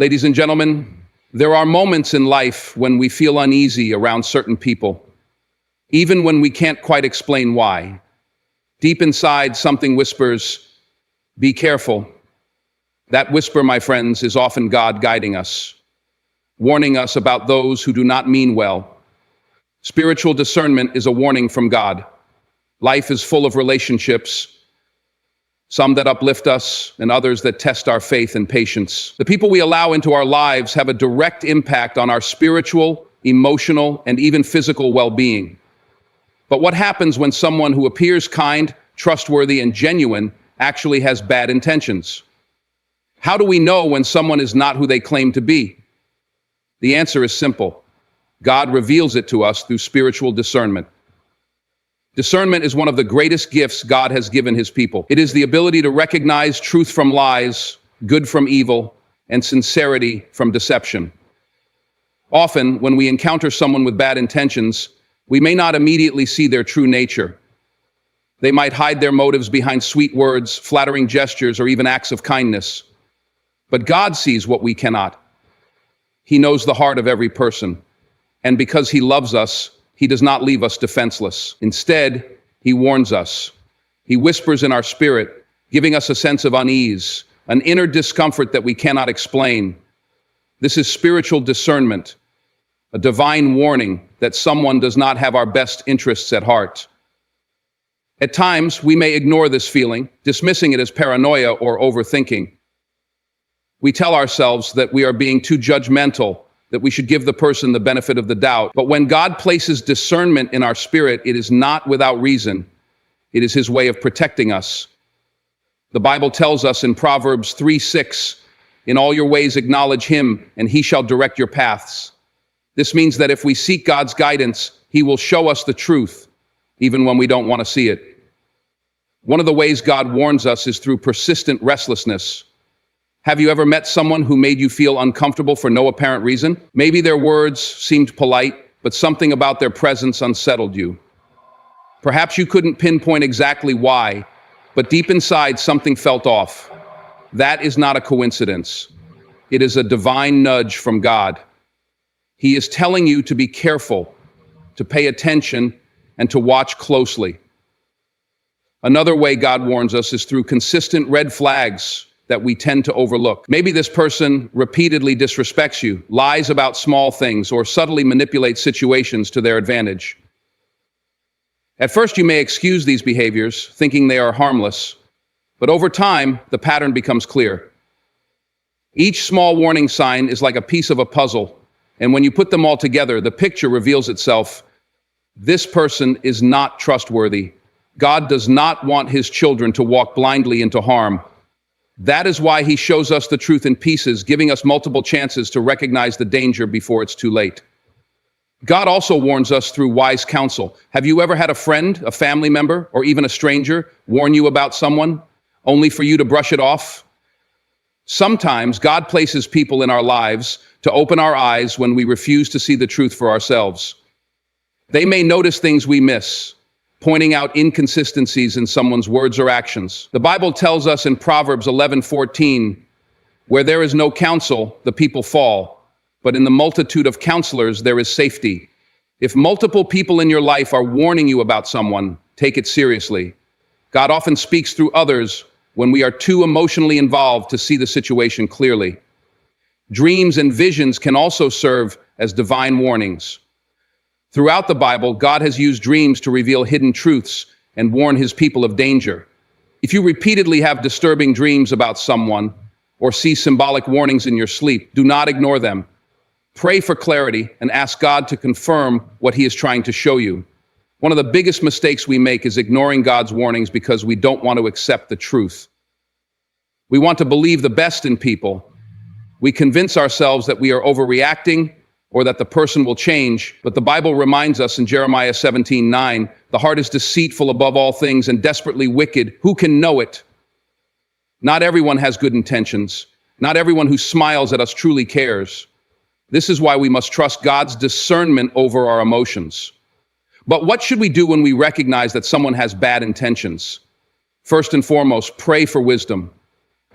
Ladies and gentlemen, there are moments in life when we feel uneasy around certain people, even when we can't quite explain why. Deep inside, something whispers, "Be careful." That whisper, my friends, is often God guiding us, warning us about those who do not mean well. Spiritual discernment is a warning from God. Life is full of relationships, some that uplift us and others that test our faith and patience. The people we allow into our lives have a direct impact on our spiritual, emotional, and even physical well-being. But what happens when someone who appears kind, trustworthy, and genuine actually has bad intentions? How do we know when someone is not who they claim to be? The answer is simple. God reveals it to us through spiritual discernment. Discernment is one of the greatest gifts God has given his people. It is the ability to recognize truth from lies, good from evil, and sincerity from deception. Often, when we encounter someone with bad intentions, we may not immediately see their true nature. They might hide their motives behind sweet words, flattering gestures, or even acts of kindness. But God sees what we cannot. He knows the heart of every person. And because he loves us, he does not leave us defenseless. Instead, he warns us. He whispers in our spirit, giving us a sense of unease, an inner discomfort that we cannot explain. This is spiritual discernment, a divine warning that someone does not have our best interests at heart. At times, we may ignore this feeling, dismissing it as paranoia or overthinking. We tell ourselves that we are being too judgmental, that we should give the person the benefit of the doubt. But when God places discernment in our spirit, it is not without reason. It is his way of protecting us. The Bible tells us in Proverbs 3:6, "In all your ways acknowledge him, and he shall direct your paths." This means that if we seek God's guidance, he will show us the truth, even when we don't want to see it. One of the ways God warns us is through persistent restlessness. Have you ever met someone who made you feel uncomfortable for no apparent reason? Maybe their words seemed polite, but something about their presence unsettled you. Perhaps you couldn't pinpoint exactly why, but deep inside something felt off. That is not a coincidence. It is a divine nudge from God. He is telling you to be careful, to pay attention, and to watch closely. Another way God warns us is through consistent red flags that we tend to overlook. Maybe this person repeatedly disrespects you, lies about small things, or subtly manipulates situations to their advantage. At first, you may excuse these behaviors, thinking they are harmless, but over time, the pattern becomes clear. Each small warning sign is like a piece of a puzzle, and when you put them all together, the picture reveals itself. This person is not trustworthy. God does not want his children to walk blindly into harm. That is why he shows us the truth in pieces, giving us multiple chances to recognize the danger before it's too late. God also warns us through wise counsel. Have you ever had a friend, a family member, or even a stranger warn you about someone, only for you to brush it off? Sometimes God places people in our lives to open our eyes when we refuse to see the truth for ourselves. They may notice things we miss, pointing out inconsistencies in someone's words or actions. The Bible tells us in Proverbs 11:14, "Where there is no counsel, the people fall, but in the multitude of counselors there is safety." If multiple people in your life are warning you about someone, take it seriously. God often speaks through others when we are too emotionally involved to see the situation clearly. Dreams and visions can also serve as divine warnings. Throughout the Bible, God has used dreams to reveal hidden truths and warn his people of danger. If you repeatedly have disturbing dreams about someone or see symbolic warnings in your sleep, do not ignore them. Pray for clarity and ask God to confirm what he is trying to show you. One of the biggest mistakes we make is ignoring God's warnings because we don't want to accept the truth. We want to believe the best in people. We convince ourselves that we are overreacting or that the person will change, but the Bible reminds us in Jeremiah 17:9, "The heart is deceitful above all things and desperately wicked. Who can know it?" Not everyone has good intentions. Not everyone who smiles at us truly cares. This is why we must trust God's discernment over our emotions. But what should we do when we recognize that someone has bad intentions? First and foremost, pray for wisdom.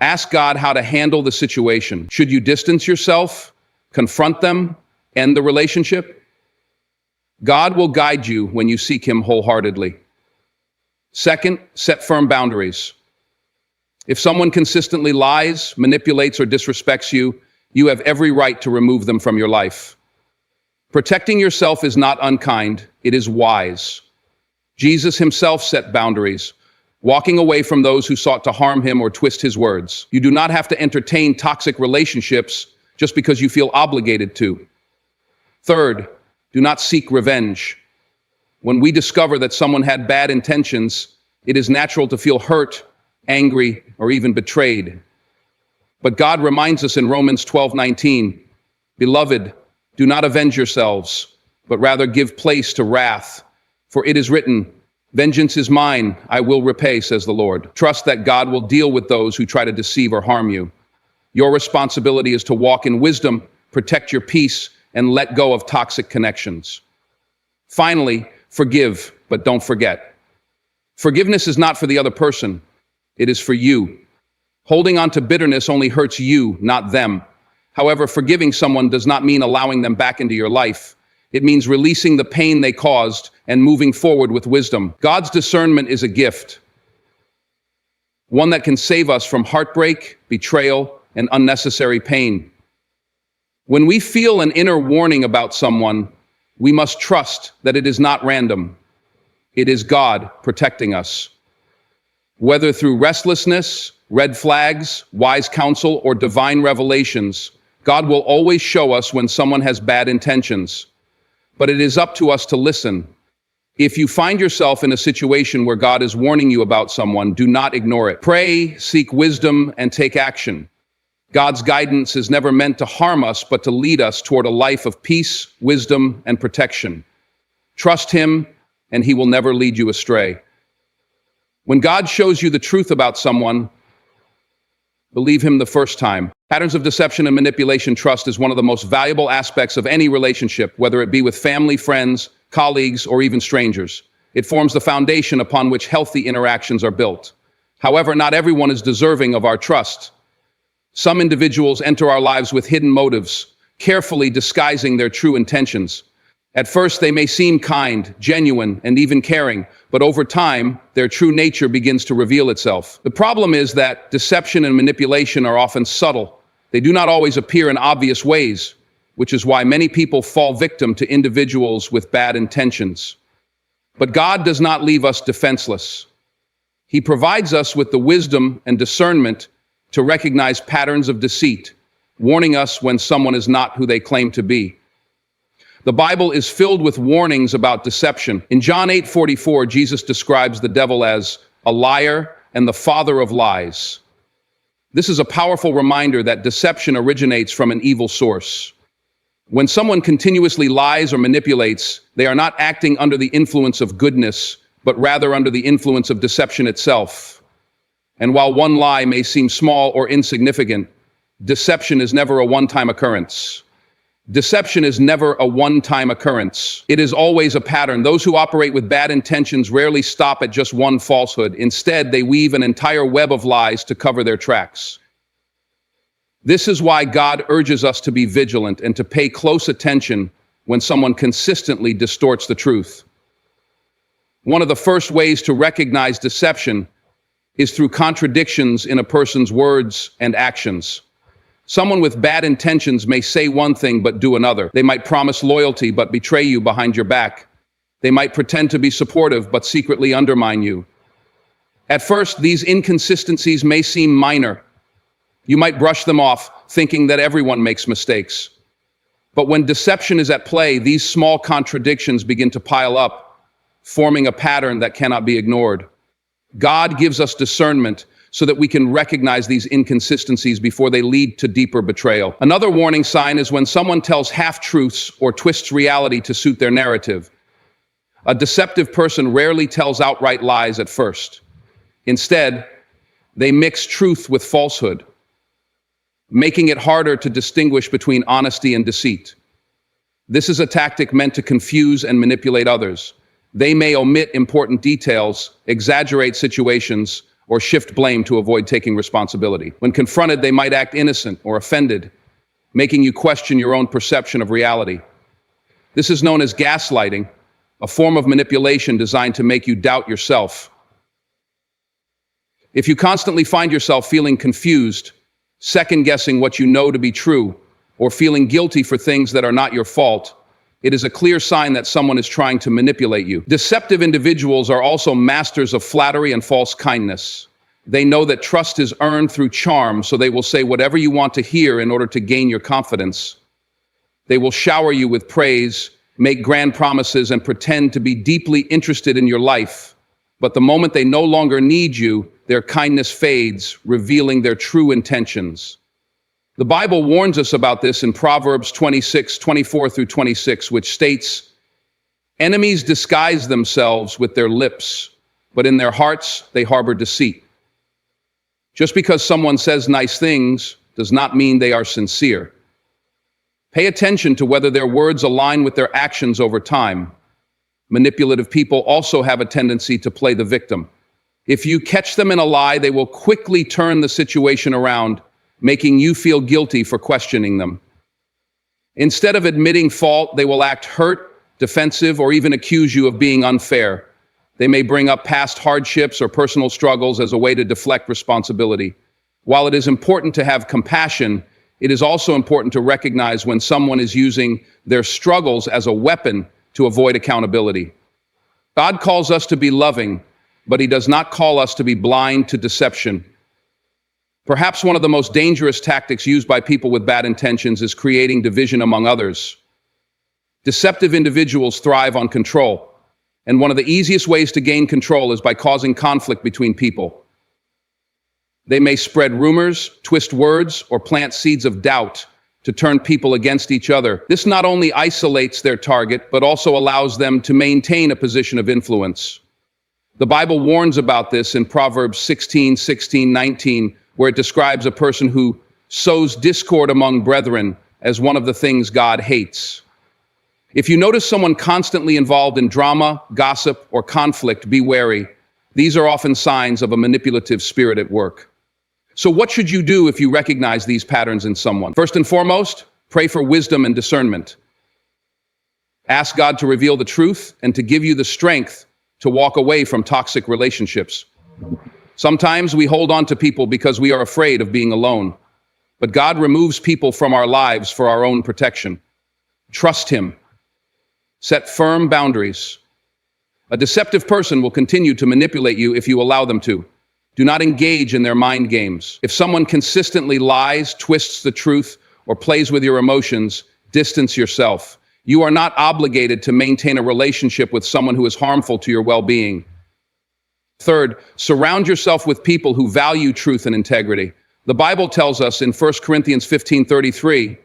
Ask God how to handle the situation. Should you distance yourself, confront them, end the relationship? God will guide you when you seek Him wholeheartedly. Second, set firm boundaries. If someone consistently lies, manipulates, or disrespects you, you have every right to remove them from your life. Protecting yourself is not unkind, it is wise. Jesus Himself set boundaries, walking away from those who sought to harm Him or twist His words. You do not have to entertain toxic relationships just because you feel obligated to. Third, do not seek revenge. When we discover that someone had bad intentions, it is natural to feel hurt, angry, or even betrayed. But God reminds us in Romans 12:19, "Beloved, do not avenge yourselves, but rather give place to wrath. For it is written, 'Vengeance is mine, I will repay,' says the Lord." Trust that God will deal with those who try to deceive or harm you. Your responsibility is to walk in wisdom, protect your peace, and let go of toxic connections. Finally, forgive, but don't forget. Forgiveness is not for the other person, it is for you. Holding on to bitterness only hurts you, not them. However, forgiving someone does not mean allowing them back into your life. It means releasing the pain they caused and moving forward with wisdom. God's discernment is a gift, one that can save us from heartbreak, betrayal, and unnecessary pain. When we feel an inner warning about someone, we must trust that it is not random. It is God protecting us. Whether through restlessness, red flags, wise counsel, or divine revelations, God will always show us when someone has bad intentions. But it is up to us to listen. If you find yourself in a situation where God is warning you about someone, do not ignore it. Pray, seek wisdom, and take action. God's guidance is never meant to harm us, but to lead us toward a life of peace, wisdom, and protection. Trust Him, and He will never lead you astray. When God shows you the truth about someone, believe Him the first time. Patterns of deception and manipulation. Trust is one of the most valuable aspects of any relationship, whether it be with family, friends, colleagues, or even strangers. It forms the foundation upon which healthy interactions are built. However, not everyone is deserving of our trust. Some individuals enter our lives with hidden motives, carefully disguising their true intentions. At first, they may seem kind, genuine, and even caring, but over time, their true nature begins to reveal itself. The problem is that deception and manipulation are often subtle. They do not always appear in obvious ways, which is why many people fall victim to individuals with bad intentions. But God does not leave us defenseless. He provides us with the wisdom and discernment to recognize patterns of deceit, warning us when someone is not who they claim to be. The Bible is filled with warnings about deception. In John 8:44, Jesus describes the devil as a liar and the father of lies. This is a powerful reminder that deception originates from an evil source. When someone continuously lies or manipulates, they are not acting under the influence of goodness, but rather under the influence of deception itself. And while one lie may seem small or insignificant, deception is never a one-time occurrence. Deception is never a one-time occurrence. It is always a pattern. Those who operate with bad intentions rarely stop at just one falsehood. Instead, they weave an entire web of lies to cover their tracks. This is why God urges us to be vigilant and to pay close attention when someone consistently distorts the truth. One of the first ways to recognize deception is through contradictions in a person's words and actions. Someone with bad intentions may say one thing but do another. They might promise loyalty but betray you behind your back. They might pretend to be supportive but secretly undermine you. At first, these inconsistencies may seem minor. You might brush them off, thinking that everyone makes mistakes. But when deception is at play, these small contradictions begin to pile up, forming a pattern that cannot be ignored. God gives us discernment so that we can recognize these inconsistencies before they lead to deeper betrayal. Another warning sign is when someone tells half-truths or twists reality to suit their narrative. A deceptive person rarely tells outright lies at first. Instead, they mix truth with falsehood, making it harder to distinguish between honesty and deceit. This is a tactic meant to confuse and manipulate others. They may omit important details, exaggerate situations, or shift blame to avoid taking responsibility. When confronted, they might act innocent or offended, making you question your own perception of reality. This is known as gaslighting, a form of manipulation designed to make you doubt yourself. If you constantly find yourself feeling confused, second-guessing what you know to be true, or feeling guilty for things that are not your fault, it is a clear sign that someone is trying to manipulate you. Deceptive individuals are also masters of flattery and false kindness. They know that trust is earned through charm, so they will say whatever you want to hear in order to gain your confidence. They will shower you with praise, make grand promises, and pretend to be deeply interested in your life. But the moment they no longer need you, their kindness fades, revealing their true intentions. The Bible warns us about this in Proverbs 26:24-26, which states, "Enemies disguise themselves with their lips, but in their hearts they harbor deceit." Just because someone says nice things does not mean they are sincere. Pay attention to whether their words align with their actions over time. Manipulative people also have a tendency to play the victim. If you catch them in a lie, they will quickly turn the situation around, making you feel guilty for questioning them. Instead of admitting fault, they will act hurt, defensive, or even accuse you of being unfair. They may bring up past hardships or personal struggles as a way to deflect responsibility. While it is important to have compassion, it is also important to recognize when someone is using their struggles as a weapon to avoid accountability. God calls us to be loving, but He does not call us to be blind to deception. Perhaps one of the most dangerous tactics used by people with bad intentions is creating division among others. Deceptive individuals thrive on control, and one of the easiest ways to gain control is by causing conflict between people. They may spread rumors, twist words, or plant seeds of doubt to turn people against each other. This not only isolates their target, but also allows them to maintain a position of influence. The Bible warns about this in Proverbs 16:19, where it describes a person who sows discord among brethren as one of the things God hates. If you notice someone constantly involved in drama, gossip, or conflict, be wary. These are often signs of a manipulative spirit at work. So what should you do if you recognize these patterns in someone? First and foremost, pray for wisdom and discernment. Ask God to reveal the truth and to give you the strength to walk away from toxic relationships. Sometimes we hold on to people because we are afraid of being alone, but God removes people from our lives for our own protection. Trust Him. Set firm boundaries. A deceptive person will continue to manipulate you if you allow them to. Do not engage in their mind games. If someone consistently lies, twists the truth, or plays with your emotions, distance yourself. You are not obligated to maintain a relationship with someone who is harmful to your well-being. Third, surround yourself with people who value truth and integrity. The Bible tells us in 1 Corinthians 15:33,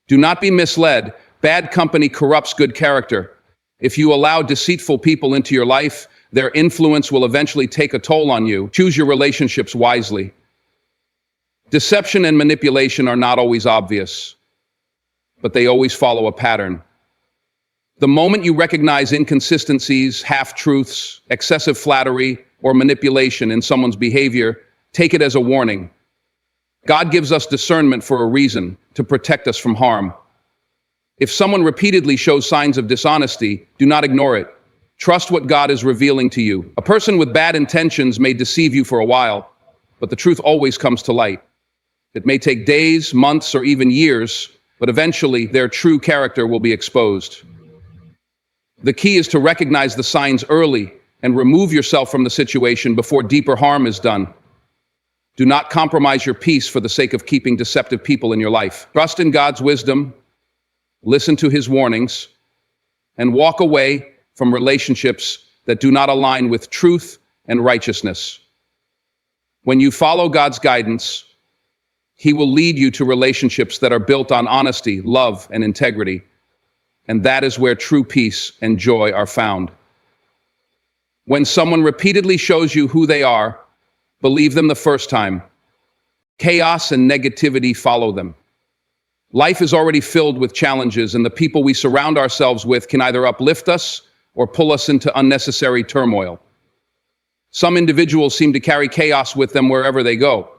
"Do not be misled. Bad company corrupts good character. If you allow deceitful people into your life, their influence will eventually take a toll on you. Choose your relationships wisely." Deception and manipulation are not always obvious, but they always follow a pattern. The moment you recognize inconsistencies, half-truths, excessive flattery, or manipulation in someone's behavior, take it as a warning. God gives us discernment for a reason, to protect us from harm. If someone repeatedly shows signs of dishonesty, do not ignore it. Trust what God is revealing to you. A person with bad intentions may deceive you for a while, but the truth always comes to light. It may take days, months, or even years, but eventually their true character will be exposed. The key is to recognize the signs early and remove yourself from the situation before deeper harm is done. Do not compromise your peace for the sake of keeping deceptive people in your life. Trust in God's wisdom, listen to His warnings, and walk away from relationships that do not align with truth and righteousness. When you follow God's guidance, He will lead you to relationships that are built on honesty, love, and integrity. And that is where true peace and joy are found. When someone repeatedly shows you who they are, believe them the first time. Chaos and negativity follow them. Life is already filled with challenges, and the people we surround ourselves with can either uplift us or pull us into unnecessary turmoil. Some individuals seem to carry chaos with them wherever they go.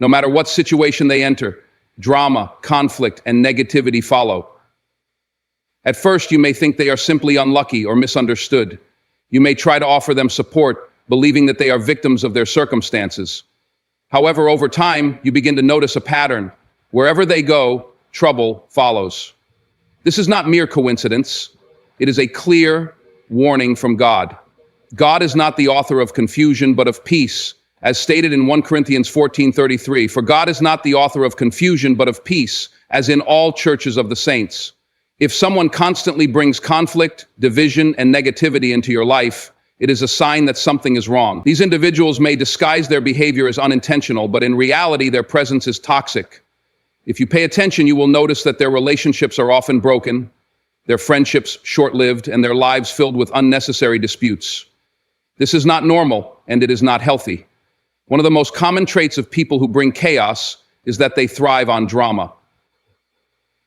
No matter what situation they enter, drama, conflict, and negativity follow. At first, you may think they are simply unlucky or misunderstood. You may try to offer them support, believing that they are victims of their circumstances. However, over time, you begin to notice a pattern. Wherever they go, trouble follows. This is not mere coincidence. It is a clear warning from God. God is not the author of confusion, but of peace. As stated in 1 Corinthians 14:33, for God is not the author of confusion, but of peace, as in all churches of the saints. If someone constantly brings conflict, division, and negativity into your life, it is a sign that something is wrong. These individuals may disguise their behavior as unintentional, but in reality, their presence is toxic. If you pay attention, you will notice that their relationships are often broken, their friendships short-lived, and their lives filled with unnecessary disputes. This is not normal, and it is not healthy. One of the most common traits of people who bring chaos is that they thrive on drama.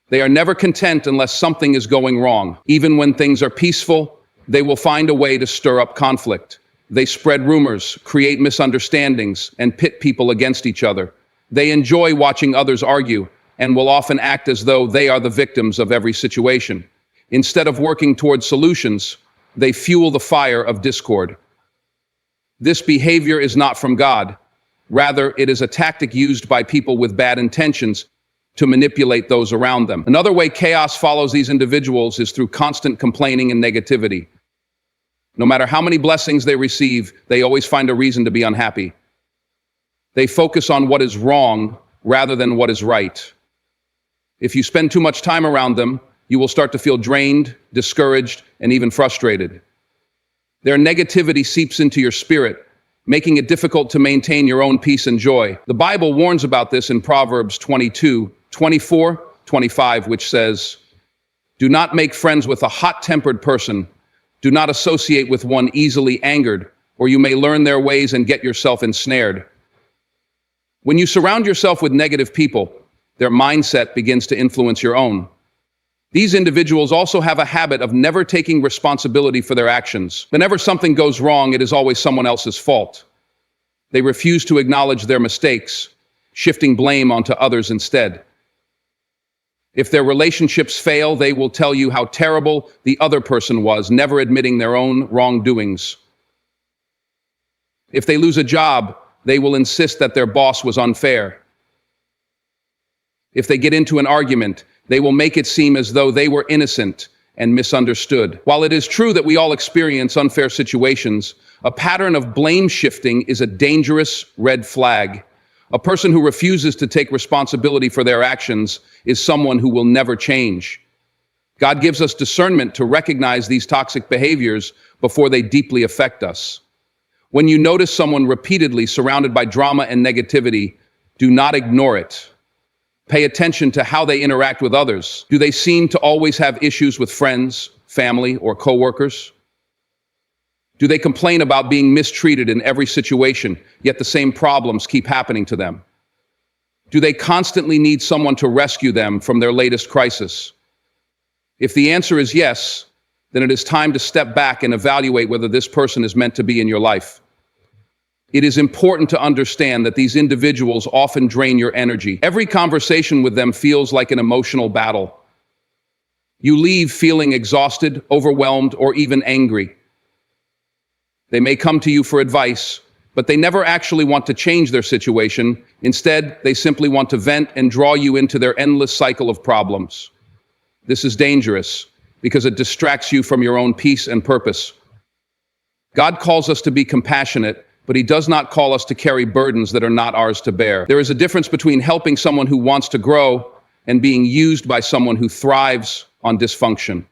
They are never content unless something is going wrong. Even when things are peaceful, they will find a way to stir up conflict. They spread rumors, create misunderstandings, and pit people against each other. They enjoy watching others argue and will often act as though they are the victims of every situation. Instead of working towards solutions, they fuel the fire of discord. This behavior is not from God. Rather, it is a tactic used by people with bad intentions to manipulate those around them. Another way chaos follows these individuals is through constant complaining and negativity. No matter how many blessings they receive, they always find a reason to be unhappy. They focus on what is wrong rather than what is right. If you spend too much time around them, you will start to feel drained, discouraged, and even frustrated. Their negativity seeps into your spirit, making it difficult to maintain your own peace and joy. The Bible warns about this in Proverbs 22:24-25, which says, "Do not make friends with a hot-tempered person. Do not associate with one easily angered, or you may learn their ways and get yourself ensnared." When you surround yourself with negative people, their mindset begins to influence your own. These individuals also have a habit of never taking responsibility for their actions. Whenever something goes wrong, it is always someone else's fault. They refuse to acknowledge their mistakes, shifting blame onto others instead. If their relationships fail, they will tell you how terrible the other person was, never admitting their own wrongdoings. If they lose a job, they will insist that their boss was unfair. If they get into an argument, they will make it seem as though they were innocent and misunderstood. While it is true that we all experience unfair situations, a pattern of blame shifting is a dangerous red flag. A person who refuses to take responsibility for their actions is someone who will never change. God gives us discernment to recognize these toxic behaviors before they deeply affect us. When you notice someone repeatedly surrounded by drama and negativity, do not ignore it. Pay attention to how they interact with others. Do they seem to always have issues with friends, family, or coworkers? Do they complain about being mistreated in every situation, yet the same problems keep happening to them? Do they constantly need someone to rescue them from their latest crisis? If the answer is yes, then it is time to step back and evaluate whether this person is meant to be in your life. It is important to understand that these individuals often drain your energy. Every conversation with them feels like an emotional battle. You leave feeling exhausted, overwhelmed, or even angry. They may come to you for advice, but they never actually want to change their situation. Instead, they simply want to vent and draw you into their endless cycle of problems. This is dangerous because it distracts you from your own peace and purpose. God calls us to be compassionate, but he does not call us to carry burdens that are not ours to bear. There is a difference between helping someone who wants to grow and being used by someone who thrives on dysfunction.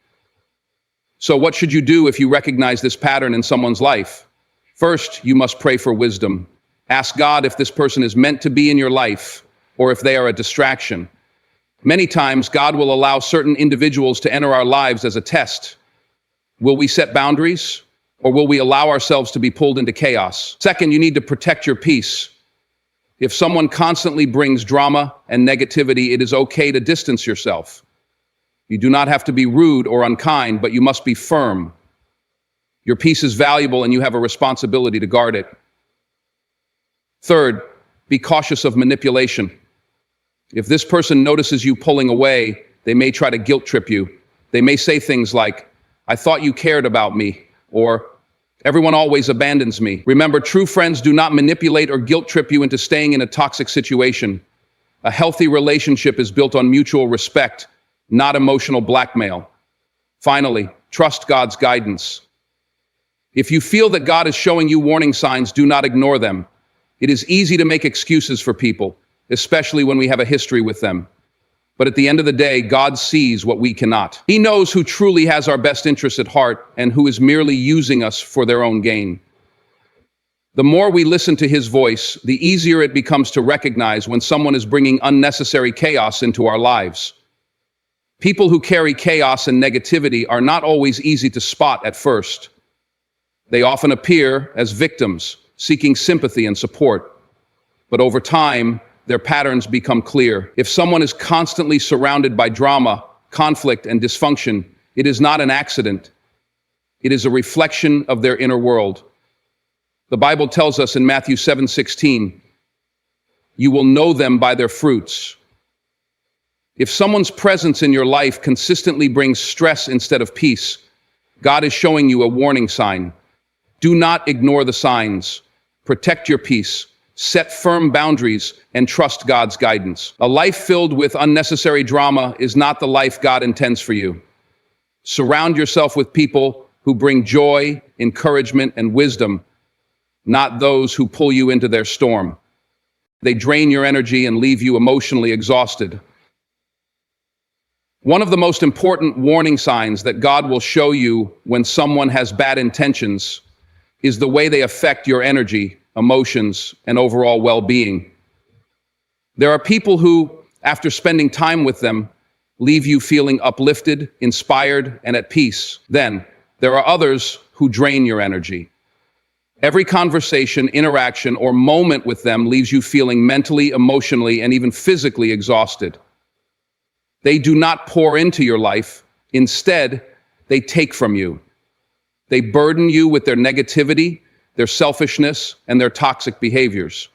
So what should you do if you recognize this pattern in someone's life? First, you must pray for wisdom. Ask God if this person is meant to be in your life or if they are a distraction. Many times, God will allow certain individuals to enter our lives as a test. Will we set boundaries? Or will we allow ourselves to be pulled into chaos? Second, you need to protect your peace. If someone constantly brings drama and negativity, it is okay to distance yourself. You do not have to be rude or unkind, but you must be firm. Your peace is valuable and you have a responsibility to guard it. Third, be cautious of manipulation. If this person notices you pulling away, they may try to guilt trip you. They may say things like, "I thought you cared about me," or "Everyone always abandons me." Remember, true friends do not manipulate or guilt trip you into staying in a toxic situation. A healthy relationship is built on mutual respect, not emotional blackmail. Finally, trust God's guidance. If you feel that God is showing you warning signs, do not ignore them. It is easy to make excuses for people, especially when we have a history with them. But at the end of the day, God sees what we cannot. He knows who truly has our best interests at heart and who is merely using us for their own gain. The more we listen to his voice, the easier it becomes to recognize when someone is bringing unnecessary chaos into our lives. People who carry chaos and negativity are not always easy to spot at first. They often appear as victims, seeking sympathy and support. But over time, their patterns become clear. If someone is constantly surrounded by drama, conflict, and dysfunction, it is not an accident. It is a reflection of their inner world. The Bible tells us in Matthew 7:16, "You will know them by their fruits." If someone's presence in your life consistently brings stress instead of peace, God is showing you a warning sign. Do not ignore the signs. Protect your peace. Set firm boundaries and trust God's guidance. A life filled with unnecessary drama is not the life God intends for you. Surround yourself with people who bring joy, encouragement, and wisdom, not those who pull you into their storm. They drain your energy and leave you emotionally exhausted. One of the most important warning signs that God will show you when someone has bad intentions is the way they affect your energy, emotions, and overall well-being. There are people who, after spending time with them, leave you feeling uplifted, inspired, and at peace. Then, there are others who drain your energy. Every conversation, interaction, or moment with them leaves you feeling mentally, emotionally, and even physically exhausted. They do not pour into your life. Instead, they take from you. They burden you with their negativity, their selfishness, and their toxic behaviors.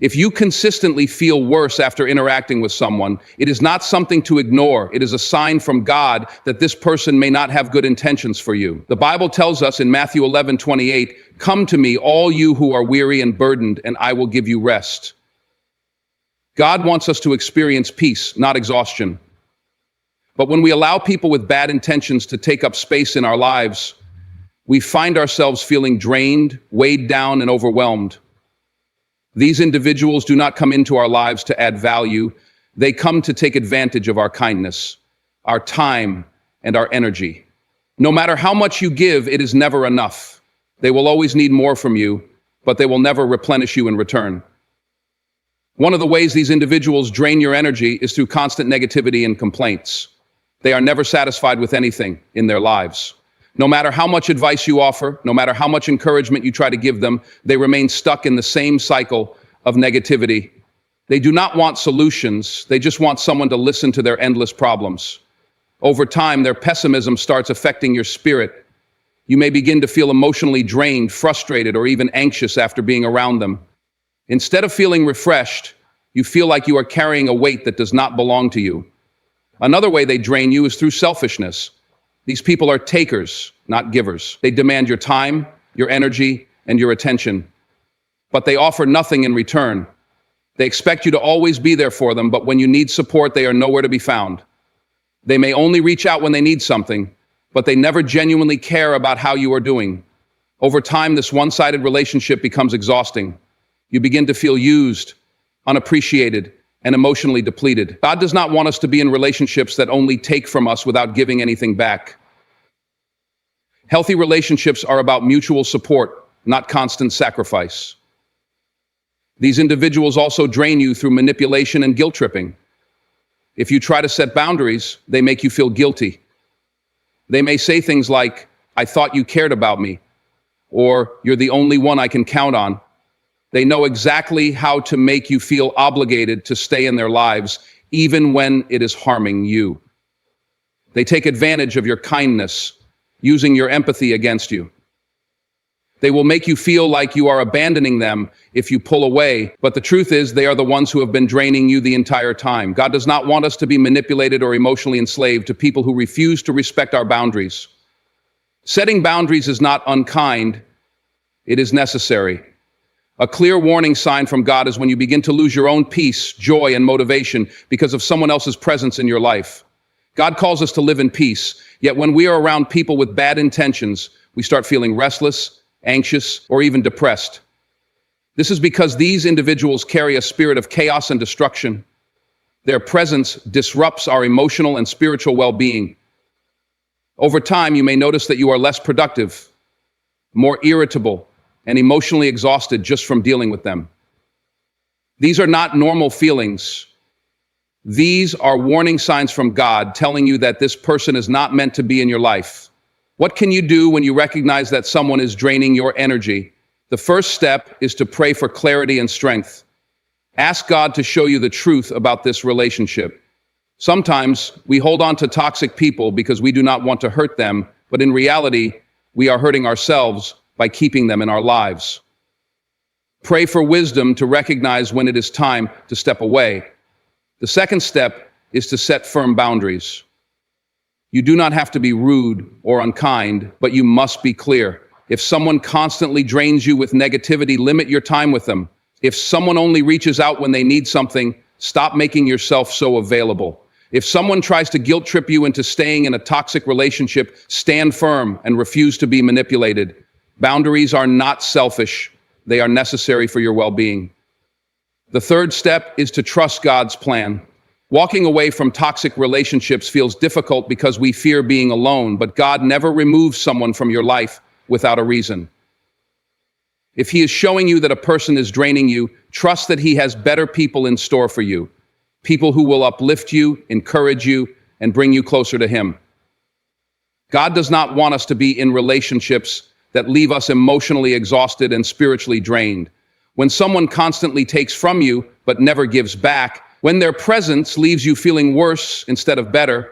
If you consistently feel worse after interacting with someone, it is not something to ignore. It is a sign from God that this person may not have good intentions for you. The Bible tells us in Matthew 11:28, "Come to me, all you who are weary and burdened, and I will give you rest." God wants us to experience peace, not exhaustion. But when we allow people with bad intentions to take up space in our lives, we find ourselves feeling drained, weighed down, and overwhelmed. These individuals do not come into our lives to add value. They come to take advantage of our kindness, our time, and our energy. No matter how much you give, it is never enough. They will always need more from you, but they will never replenish you in return. One of the ways these individuals drain your energy is through constant negativity and complaints. They are never satisfied with anything in their lives. No matter how much advice you offer, no matter how much encouragement you try to give them, they remain stuck in the same cycle of negativity. They do not want solutions. They just want someone to listen to their endless problems. Over time, their pessimism starts affecting your spirit. You may begin to feel emotionally drained, frustrated, or even anxious after being around them. Instead of feeling refreshed, you feel like you are carrying a weight that does not belong to you. Another way they drain you is through selfishness. These people are takers, not givers. They demand your time, your energy, and your attention, but they offer nothing in return. They expect you to always be there for them, but when you need support, they are nowhere to be found. They may only reach out when they need something, but they never genuinely care about how you are doing. Over time, this one-sided relationship becomes exhausting. You begin to feel used, unappreciated, and emotionally depleted. God does not want us to be in relationships that only take from us without giving anything back. Healthy relationships are about mutual support, not constant sacrifice. These individuals also drain you through manipulation and guilt tripping. If you try to set boundaries, they make you feel guilty. They may say things like, "I thought you cared about me," or "You're the only one I can count on." They know exactly how to make you feel obligated to stay in their lives, even when it is harming you. They take advantage of your kindness, using your empathy against you. They will make you feel like you are abandoning them if you pull away, but the truth is they are the ones who have been draining you the entire time. God does not want us to be manipulated or emotionally enslaved to people who refuse to respect our boundaries. Setting boundaries is not unkind, it is necessary. A clear warning sign from God is when you begin to lose your own peace, joy, and motivation because of someone else's presence in your life. God calls us to live in peace, yet when we are around people with bad intentions, we start feeling restless, anxious, or even depressed. This is because these individuals carry a spirit of chaos and destruction. Their presence disrupts our emotional and spiritual well-being. Over time, you may notice that you are less productive, more irritable, and emotionally exhausted just from dealing with them. These are not normal feelings. These are warning signs from God telling you that this person is not meant to be in your life. What can you do when you recognize that someone is draining your energy? The first step is to pray for clarity and strength. Ask God to show you the truth about this relationship. Sometimes we hold on to toxic people because we do not want to hurt them, but in reality, we are hurting ourselves by keeping them in our lives. Pray for wisdom to recognize when it is time to step away. The second step is to set firm boundaries. You do not have to be rude or unkind, but you must be clear. If someone constantly drains you with negativity, limit your time with them. If someone only reaches out when they need something, stop making yourself so available. If someone tries to guilt trip you into staying in a toxic relationship, stand firm and refuse to be manipulated. Boundaries are not selfish. They are necessary for your well-being. The third step is to trust God's plan. Walking away from toxic relationships feels difficult because we fear being alone, but God never removes someone from your life without a reason. If He is showing you that a person is draining you, trust that He has better people in store for you. People who will uplift you, encourage you, and bring you closer to Him. God does not want us to be in relationships that leave us emotionally exhausted and spiritually drained. When someone constantly takes from you but never gives back, when their presence leaves you feeling worse instead of better,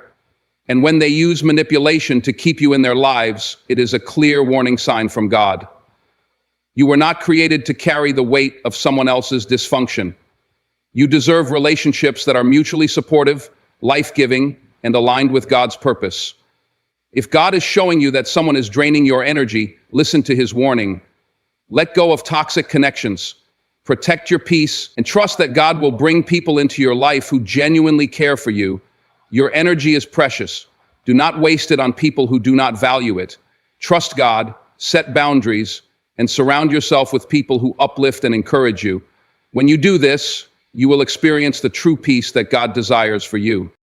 and when they use manipulation to keep you in their lives, it is a clear warning sign from God. You were not created to carry the weight of someone else's dysfunction. You deserve relationships that are mutually supportive, life-giving, and aligned with God's purpose. If God is showing you that someone is draining your energy, listen to His warning. Let go of toxic connections. Protect your peace and trust that God will bring people into your life who genuinely care for you. Your energy is precious. Do not waste it on people who do not value it. Trust God, set boundaries, and surround yourself with people who uplift and encourage you. When you do this, you will experience the true peace that God desires for you.